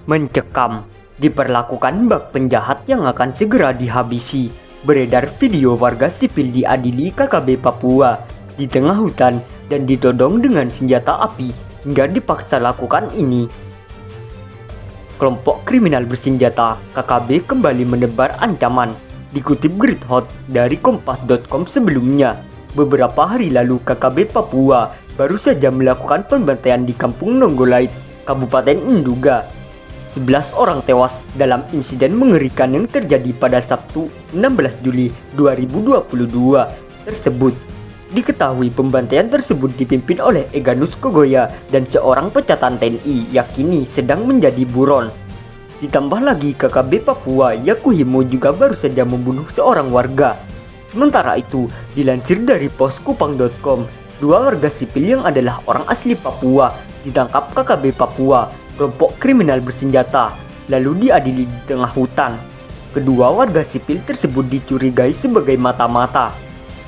Mencekam, diperlakukan bak penjahat yang akan segera dihabisi. Beredar video warga sipil diadili KKB Papua di tengah hutan dan ditodong dengan senjata api hingga dipaksa lakukan ini. Kelompok kriminal bersenjata KKB kembali menebar ancaman. Dikutip Great dari Kompas.com sebelumnya, beberapa hari lalu KKB Papua baru saja melakukan pembantaian di Kampung Nonggolait, Kabupaten Nduga. 11 orang tewas dalam insiden mengerikan yang terjadi pada Sabtu 16 Juli 2022 tersebut. Diketahui pembantaian tersebut dipimpin oleh Eganus Kogoya dan seorang pecatan TNI yang kini sedang menjadi buron. Ditambah lagi KKB Papua Yakuhimo juga baru saja membunuh seorang warga. Sementara itu, dilansir dari poskupang.com, 2 warga sipil yang adalah orang asli Papua ditangkap KKB Papua, kelompok kriminal bersenjata, lalu diadili di tengah hutan. Kedua warga sipil tersebut dicurigai sebagai mata-mata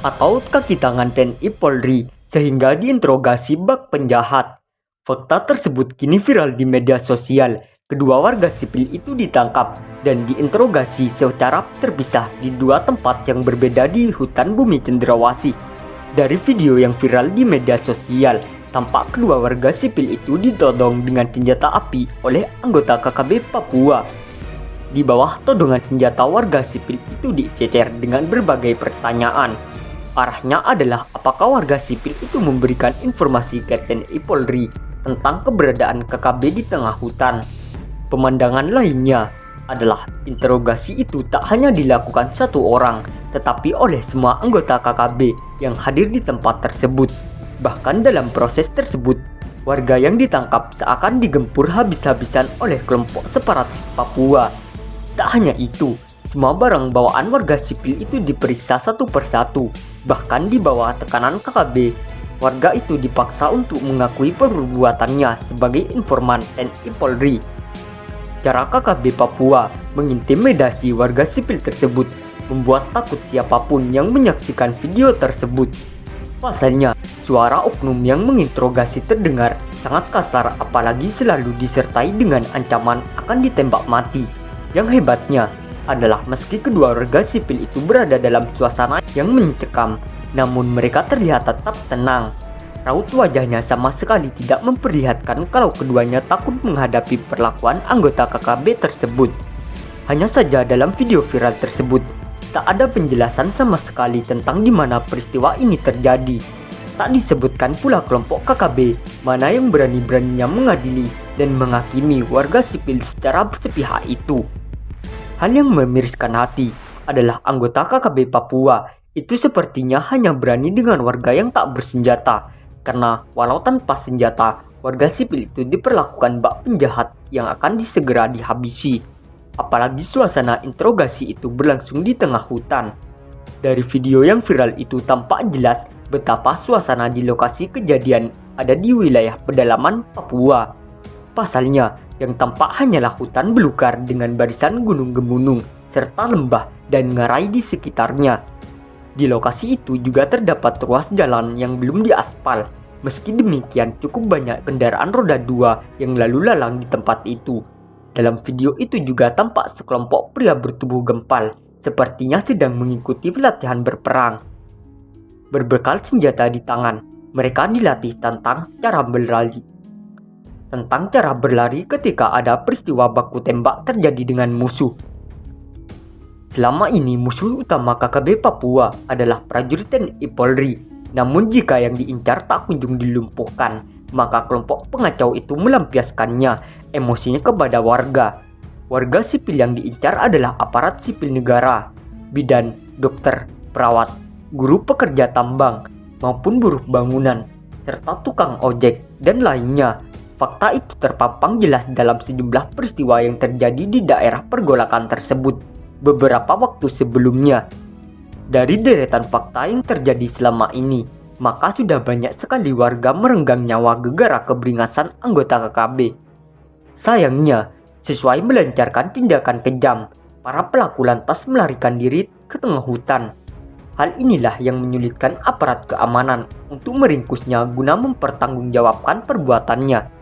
atau kaki tangan TNI Polri sehingga diinterogasi bak penjahat. Fakta tersebut kini viral di media sosial. Kedua warga sipil itu ditangkap dan diinterogasi secara terpisah di 2 tempat yang berbeda di hutan Bumi Cendrawasih. Dari video yang viral di media sosial, tampak kedua warga sipil itu ditodong dengan senjata api oleh anggota KKB Papua. Di bawah todongan senjata, warga sipil itu dicecer dengan berbagai pertanyaan. Arahnya adalah apakah warga sipil itu memberikan informasi ke TNI Polri tentang keberadaan KKB di tengah hutan. Pemandangan lainnya adalah interogasi itu tak hanya dilakukan satu orang, tetapi oleh semua anggota KKB yang hadir di tempat tersebut. Bahkan dalam proses tersebut, warga yang ditangkap seakan digempur habis-habisan oleh kelompok separatis Papua. Tak hanya itu, semua barang bawaan warga sipil itu diperiksa satu persatu. Bahkan di bawah tekanan KKB, warga itu dipaksa untuk mengakui perbuatannya sebagai informan TNI Polri. Cara KKB Papua mengintimidasi warga sipil tersebut membuat takut siapapun yang menyaksikan video tersebut. Pasalnya, suara oknum yang menginterogasi terdengar sangat kasar, apalagi selalu disertai dengan ancaman akan ditembak mati. Yang hebatnya adalah meski kedua warga sipil itu berada dalam suasana yang mencekam, namun mereka terlihat tetap tenang. Raut wajahnya sama sekali tidak memperlihatkan kalau keduanya takut menghadapi perlakuan anggota KKB tersebut. Hanya saja dalam video viral tersebut, tak ada penjelasan sama sekali tentang di mana peristiwa ini terjadi. Tak disebutkan pula kelompok KKB mana yang berani-beraninya mengadili dan menghakimi warga sipil secara bersepihak itu. Hal yang memiriskan hati adalah anggota KKB Papua itu sepertinya hanya berani dengan warga yang tak bersenjata. Karena walau tanpa senjata, warga sipil itu diperlakukan bak penjahat yang akan disegera dihabisi. Apalagi suasana interogasi itu berlangsung di tengah hutan. Dari video yang viral itu tampak jelas betapa suasana di lokasi kejadian ada di wilayah pedalaman Papua. Pasalnya, yang tampak hanyalah hutan belukar dengan barisan gunung gemunung serta lembah dan ngarai di sekitarnya. Di lokasi itu juga terdapat ruas jalan yang belum diaspal. Meski demikian, cukup banyak kendaraan roda 2 yang lalu lalang di tempat itu. Dalam video itu juga tampak sekelompok pria bertubuh gempal, sepertinya sedang mengikuti pelatihan berperang. Berbekal senjata di tangan, mereka dilatih tentang cara berlari ketika ada peristiwa baku tembak terjadi dengan musuh. Selama ini musuh utama KKB Papua adalah prajurit TNI Polri. Namun jika yang diincar tak kunjung dilumpuhkan, maka kelompok pengacau itu melampiaskannya emosinya kepada warga. Warga sipil yang diincar adalah aparat sipil negara, bidan, dokter, perawat, guru pekerja tambang, maupun buruh bangunan, serta tukang ojek dan lainnya. Fakta itu terpampang jelas dalam sejumlah peristiwa yang terjadi di daerah pergolakan tersebut beberapa waktu sebelumnya. Dari deretan fakta yang terjadi selama ini, maka sudah banyak sekali warga merenggang nyawa gegara keberingasan anggota KKB. Sayangnya, sesuai melancarkan tindakan kejam, para pelaku lantas melarikan diri ke tengah hutan. Hal inilah yang menyulitkan aparat keamanan untuk meringkusnya guna mempertanggungjawabkan perbuatannya.